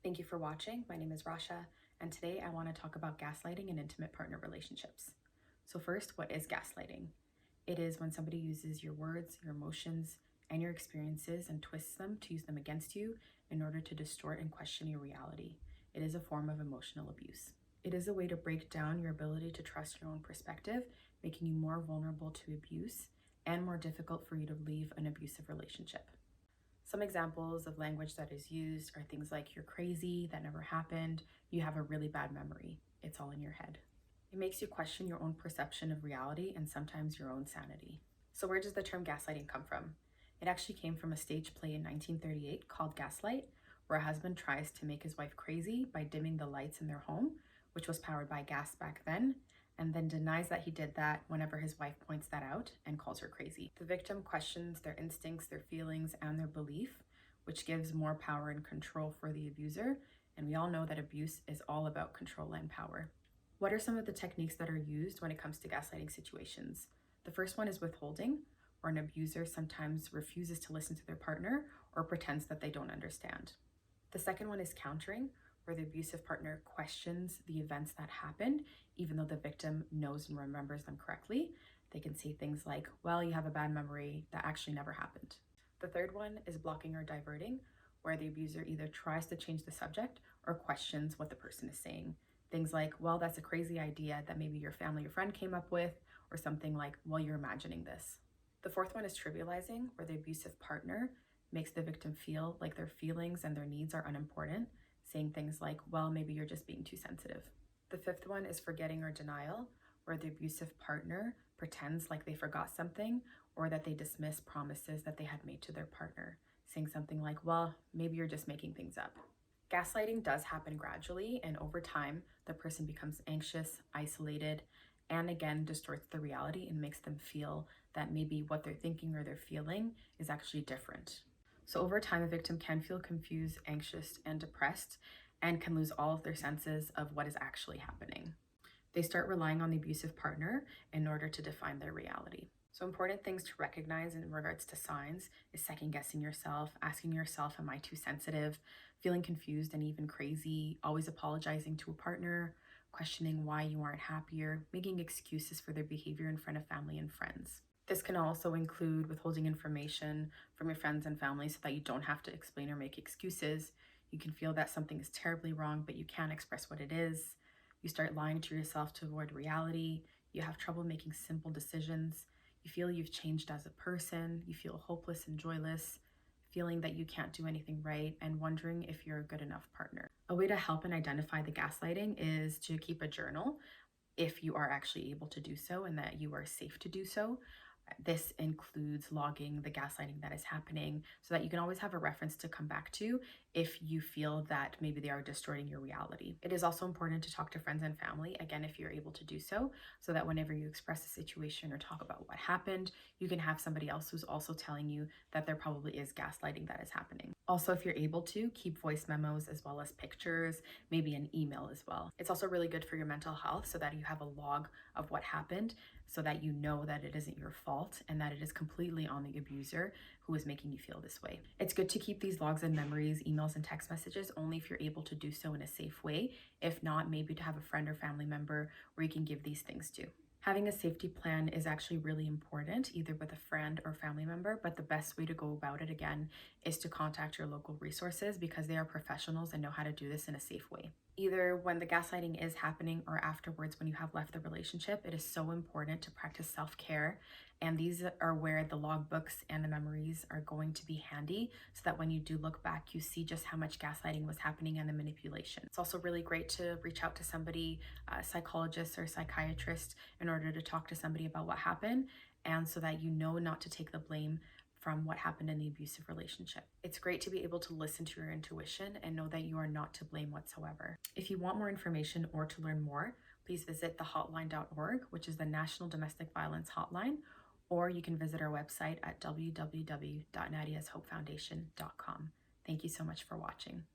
Thank you for watching. My name is Rasha, and today I want to talk about gaslighting in intimate partner relationships. So first, what is gaslighting? It is when somebody uses your words, your emotions, and your experiences and twists them to use them against you in order to distort and question your reality. It is a form of emotional abuse. It is a way to break down your ability to trust your own perspective, making you more vulnerable to abuse and more difficult for you to leave an abusive relationship. Some examples of language that is used are things like "you're crazy, that never happened, you have a really bad memory, it's all in your head." It makes you question your own perception of reality and sometimes your own sanity. So where does the term gaslighting come from? It actually came from a stage play in 1938 called Gaslight, where a husband tries to make his wife crazy by dimming the lights in their home, which was powered by gas back then, and then denies that he did that whenever his wife points that out and calls her crazy. The victim questions their instincts, their feelings, and their belief, which gives more power and control for the abuser, and we all know that abuse is all about control and power. What are some of the techniques that are used when it comes to gaslighting situations? The first one is withholding, where an abuser sometimes refuses to listen to their partner or pretends that they don't understand. The second one is countering, where the abusive partner questions the events that happened, even though the victim knows and remembers them correctly. They can say things like, "well, you have a bad memory, that actually never happened." The third one is blocking or diverting, where the abuser either tries to change the subject or questions what the person is saying. Things like, "well, that's a crazy idea that maybe your family or friend came up with," or something like, "well, you're imagining this." The fourth one is trivializing, where the abusive partner makes the victim feel like their feelings and their needs are unimportant, saying things like, "well, maybe you're just being too sensitive." The fifth one is forgetting or denial, where the abusive partner pretends like they forgot something or that they dismiss promises that they had made to their partner, saying something like, "well, maybe you're just making things up." Gaslighting does happen gradually, and over time, the person becomes anxious, isolated, and again distorts the reality and makes them feel that maybe what they're thinking or they're feeling is actually different. So over time, a victim can feel confused, anxious, and depressed, and can lose all of their senses of what is actually happening. They start relying on the abusive partner in order to define their reality. So important things to recognize in regards to signs is second guessing yourself, asking yourself, "am I too sensitive?" Feeling confused and even crazy, always apologizing to a partner, questioning why you aren't happier, making excuses for their behavior in front of family and friends. This can also include withholding information from your friends and family so that you don't have to explain or make excuses. You can feel that something is terribly wrong, but you can't express what it is. You start lying to yourself to avoid reality. You have trouble making simple decisions. You feel you've changed as a person. You feel hopeless and joyless, feeling that you can't do anything right, and wondering if you're a good enough partner. A way to help and identify the gaslighting is to keep a journal if you are actually able to do so and that you are safe to do so. This includes logging the gaslighting that is happening so that you can always have a reference to come back to if you feel that maybe they are distorting your reality. It is also important to talk to friends and family, again, if you're able to do so, so that whenever you express a situation or talk about what happened, you can have somebody else who's also telling you that there probably is gaslighting that is happening. Also, if you're able to, keep voice memos as well as pictures, maybe an email as well. It's also really good for your mental health so that you have a log of what happened, so that you know that it isn't your fault and that it is completely on the abuser who is making you feel this way. It's good to keep these logs and memories, emails and text messages only if you're able to do so in a safe way. If not, maybe to have a friend or family member where you can give these things to. Having a safety plan is actually really important, either with a friend or family member, but the best way to go about it, again, is to contact your local resources because they are professionals and know how to do this in a safe way. Either when the gaslighting is happening or afterwards when you have left the relationship, it is so important to practice self-care. And these are where the logbooks and the memories are going to be handy so that when you do look back, you see just how much gaslighting was happening and the manipulation. It's also really great to reach out to somebody, a psychologist or psychiatrist, in order to talk to somebody about what happened, and so that you know not to take the blame from what happened in the abusive relationship. It's great to be able to listen to your intuition and know that you are not to blame whatsoever. If you want more information or to learn more, please visit thehotline.org, which is the National Domestic Violence Hotline, or you can visit our website at www.nadiashopefoundation.com. Thank you so much for watching.